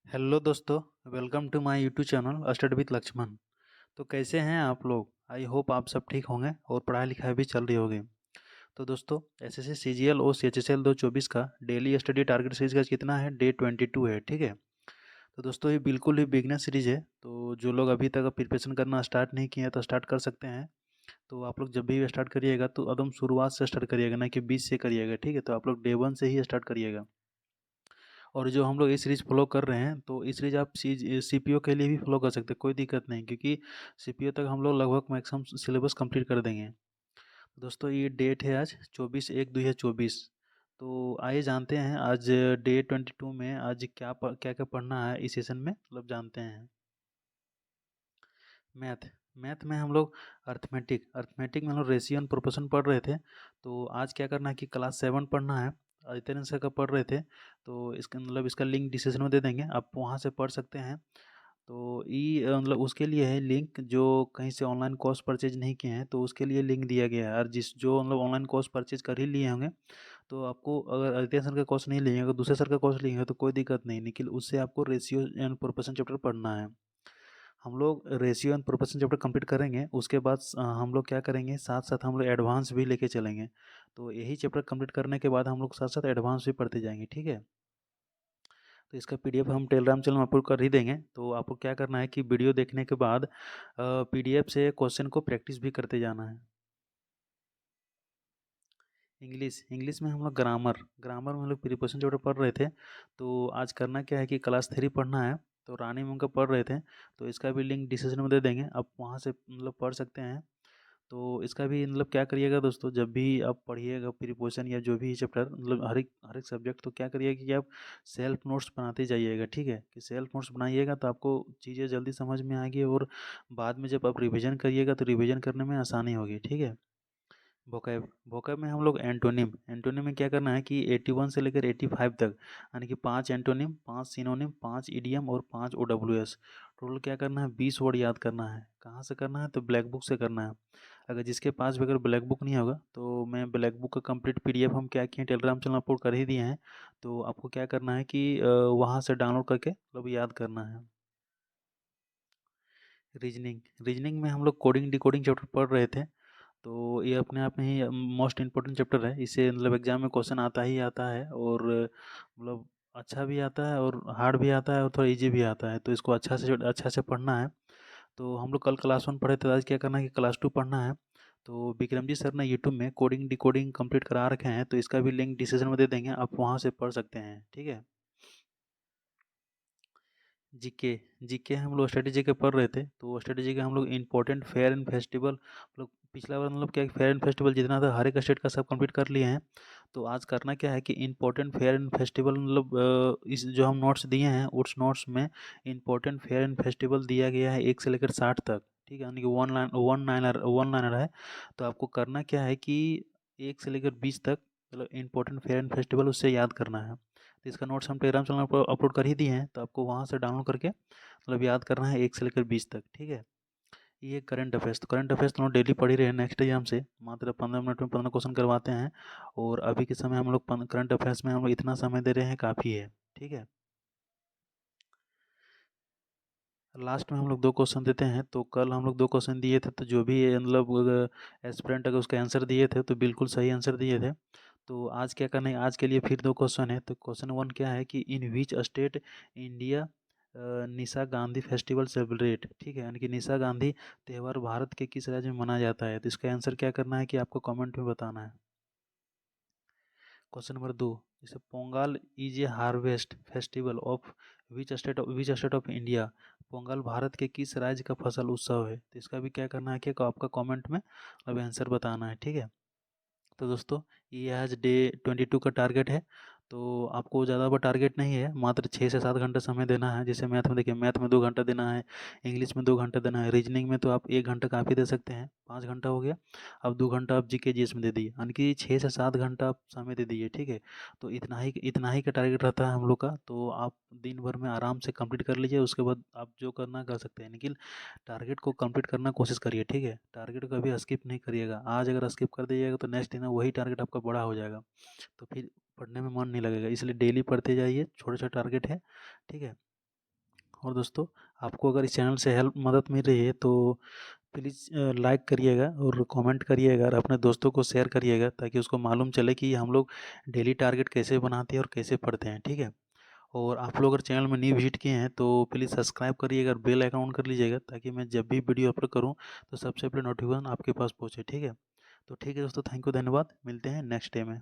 Hello दोस्तों। Welcome to my YouTube channel study with Laxman. तो कैसे हैं आप लोग? आई होप आप सब ठीक होंगे और पढ़ाई लिखाई भी चल रही होगी। तो दोस्तों, एसएससी सीजीएल और सीएचएसएल 2024 का डेली स्टडी टारगेट सीरीज का कितना है? डे 22 है, ठीक है। तो दोस्तों, ये बिल्कुल ही बिगनर सीरीज है, तो जो लोग अभी तक प्रिपरेशन करना स्टार्ट नहीं किए हैं तो स्टार्ट कर सकते हैं। तो आप लोग जब भी स्टार्ट करिएगा तो एकदम शुरुआत से स्टार्ट करिएगा, ना कि बीच से करिएगा, ठीक है। तो आप लोग डे 1 से ही स्टार्ट करिएगा। और जो हम लोग ये सीरीज़ फ़ॉलो कर रहे हैं, तो ये सीरीज़ आप सीपीओ के लिए भी फ़ॉलो कर सकते हैं, कोई दिक्कत नहीं, क्योंकि सीपीओ तक हम लोग लगभग मैक्सिमम सिलेबस कंप्लीट कर देंगे। दोस्तों, ये डेट है आज 24/1/2024। तो आइए जानते हैं आज डे 22 में आज क्या क्या पढ़ना है इस सेशन में, मतलब जानते हैं। मैथ मैथ में हम लोग अर्थमेटिक में हम लोग रेशियो एंड प्रोपोर्शन पढ़ रहे थे। तो आज क्या करना है कि क्लास 7 पढ़ना है। आदित्य सर का पढ़ रहे थे, तो इसका मतलब इसका लिंक डिस्क्रिप्शन में दे देंगे, आप वहाँ से पढ़ सकते हैं। तो मतलब उसके लिए है लिंक, जो कहीं से ऑनलाइन कोर्स परचेज नहीं किए हैं तो उसके लिए लिंक दिया गया है। और जिस जो मतलब ऑनलाइन कोर्स परचेज कर ही लिए होंगे, तो आपको अगर आदित्य सर का कोर्स नहीं लेंगे, अगर दूसरे सर का कोर्स लेंगे तो कोई दिक्कत नहीं, लेकिन उससे आपको रेशियो एंड प्रोपोर्शन चैप्टर पढ़ना है। हम लोग ratio and proportion chapter complete करेंगे, उसके बाद हम लोग क्या करेंगे, साथ साथ हम लोग एडवांस भी लेके चलेंगे। तो यही चैप्टर कंप्लीट करने के बाद हम लोग साथ साथ एडवांस भी पढ़ते जाएंगे, ठीक है। तो इसका पीडीएफ हम टेलीग्राम चैनल में अपलोड कर ही देंगे। तो आपको क्या करना है कि वीडियो देखने के बाद पीडीएफ से क्वेश्चन को प्रैक्टिस भी करते जाना है। इंग्लिश इंग्लिश में हम लोग ग्रामर में हम लोग प्रीपोजिशन चैप्टर पढ़ रहे थे। तो आज करना क्या है कि क्लास 3 पढ़ना है। तो रानी में उनका पढ़ रहे थे, तो इसका भी लिंक डिस्क्रिप्शन में दे देंगे, आप वहाँ से मतलब पढ़ सकते हैं। तो इसका भी मतलब क्या करिएगा दोस्तों, जब भी आप पढ़िएगा प्रीपोजिशन या जो भी चैप्टर, मतलब हर एक सब्जेक्ट, तो क्या करिएगा कि आप सेल्फ नोट्स बनाते जाइएगा, ठीक है। कि सेल्फ नोट्स बनाइएगा तो आपको चीज़ें जल्दी समझ में आएगी, और बाद में जब आप रिवीजन करिएगा तो रिवीजन करने में आसानी होगी, ठीक है। वोकैब वोकैब में हम लोग एंटोनिम एंटोनिम में क्या करना है कि 81 से लेकर 85 तक, यानी कि 5 एंटोनिम, 5 सिनोनिम, 5 इडियम और 5 ओडब्ल्यूएस। टोटल क्या करना है, 20 वर्ड याद करना है। कहाँ से करना है, तो ब्लैक बुक से करना है। अगर जिसके पास भी अगर ब्लैक बुक नहीं होगा, तो मैं ब्लैक बुक का कंप्लीट पीडीएफ हम क्या किए टेलीग्राम चैनल अपलोड कर ही दिए हैं। तो आपको क्या करना है कि वहाँ से डाउनलोड करके मतलब याद करना है। रीजनिंग रीजनिंग में हम लोग कोडिंग डिकोडिंग चैप्टर पढ़ रहे थे। तो ये अपने आप में ही मोस्ट इम्पोर्टेंट चैप्टर है, इससे मतलब एग्जाम में क्वेश्चन आता ही आता है, और मतलब अच्छा भी आता है और हार्ड भी आता है और थोड़ा इजी भी आता है। तो इसको अच्छा से पढ़ना है। तो हम लोग कल क्लास 1 पढ़े थे, आज क्या करना है कि क्लास 2 पढ़ना है। तो विक्रम जी सर ने यूट्यूब में कोडिंग डिकोडिंग कंप्लीट करा रखे हैं, तो इसका भी लिंक डिस्क्रिप्शन में दे देंगे, आप वहाँ से पढ़ सकते हैं, ठीक है। जीके जीके हम लोग स्टडी जीके पढ़ रहे थे। तो स्टडी जीके हम लोग इंपॉर्टेंट फेयर एंड फेस्टिवल, मतलब पिछला बार मतलब क्या फेयर एंड फेस्टिवल जितना था हर एक स्टेट का सब कंप्लीट कर लिए हैं। तो आज करना क्या है कि इंपॉर्टेंट फेयर एंड फेस्टिवल, मतलब इस जो हम नोट्स दिए हैं उस नोट्स में इंपॉर्टेंट फेयर एंड फेस्टिवल दिया गया है 1 से लेकर 60 तक, ठीक है। यानी कि वन लाइनर है। तो आपको करना क्या है कि 1 से लेकर 20 तक, मतलब इंपॉर्टेंट फेयर एंड फेस्टिवल उससे याद करना है। तो इसका नोट्स हम टेलीग्राम चैनल पर अपलोड कर ही दिए हैं, तो आपको वहाँ से डाउनलोड करके मतलब याद करना है 1 से लेकर 20 तक, ठीक है। ये करंट अफेयर्स तो हम डेली पढ़ ही रहे हैं, नेक्स्ट एग्जाम से मात्र 15 मिनट में 15 क्वेश्चन करवाते हैं। और अभी के समय हम लोग करंट अफेयर्स में हम लोग इतना समय दे रहे हैं, काफ़ी है, ठीक है। लास्ट में हम लोग 2 क्वेश्चन देते हैं। तो कल हम लोग 2 क्वेश्चन दिए थे, तो जो भी मतलब एस्पिरेंट अगर उसके आंसर दिए थे तो बिल्कुल सही आंसर दिए थे। तो आज क्या करना है, आज के लिए फिर 2 क्वेश्चन है। तो क्वेश्चन 1 क्या है कि in which state India Nisha Gandhi festival celebrate, ठीक है। यानी कि निशा गांधी त्यौहार भारत के किस राज्य में मनाया जाता है। तो इसका आंसर क्या करना है कि आपको कमेंट में बताना है। क्वेश्चन नंबर 2, जैसे Pongal is a harvest festival of which state of India. Pongal Bharat के किस राज्य का फसल उत्सव है। तो इसका भी क्या करना है कि आपका कमेंट में अब आंसर बताना है, ठीक है। तो दोस्तों, ये आज डे 22 का टारगेट है। तो आपको ज़्यादा बड़ा टारगेट नहीं है, मात्र 6 से 7 घंटा समय देना है। जैसे मैथ में देखिए, मैथ में 2 घंटा देना है, इंग्लिश में 2 घंटा देना है, रीजनिंग में तो आप 1 घंटा काफ़ी दे सकते हैं, 5 घंटा हो गया। अब 2 घंटा आप जीके जीएस में दे दिए, यानी कि 6 से 7 घंटा आप समय दे दीजिए, ठीक है। तो इतना ही का टारगेट रहता है हम लोग का। तो आप दिन भर में आराम से कंप्लीट कर लीजिए, उसके बाद आप जो करना कर सकते हैं, लेकिन टारगेट को कंप्लीट करना कोशिश करिए, ठीक है। टारगेट को कभी स्किप नहीं करिएगा, आज अगर स्किप कर दीजिएगा तो नेक्स्ट दिन वही टारगेट आपका बड़ा हो जाएगा, तो फिर पढ़ने में मन नहीं लगेगा। इसलिए डेली पढ़ते जाइए, छोटे छोटे टारगेट है, ठीक है। और दोस्तों, आपको अगर इस चैनल से हेल्प मदद मिल रही है तो प्लीज़ लाइक करिएगा और कमेंट करिएगा और अपने दोस्तों को शेयर करिएगा, ताकि उसको मालूम चले कि हम लोग डेली टारगेट कैसे बनाते हैं और कैसे पढ़ते हैं, ठीक है। और आप लोग अगर चैनल में न्यू विजिट किए हैं तो प्लीज़ सब्सक्राइब करिएगा और बेल आइकन ऑन कर लीजिएगा, ताकि मैं जब भी वीडियो अपलोड करूँ तो सबसे पहले नोटिफिकेशन आपके पास पहुँचे, ठीक है। तो ठीक है दोस्तों, थैंक यू, धन्यवाद, मिलते हैं नेक्स्ट डे में।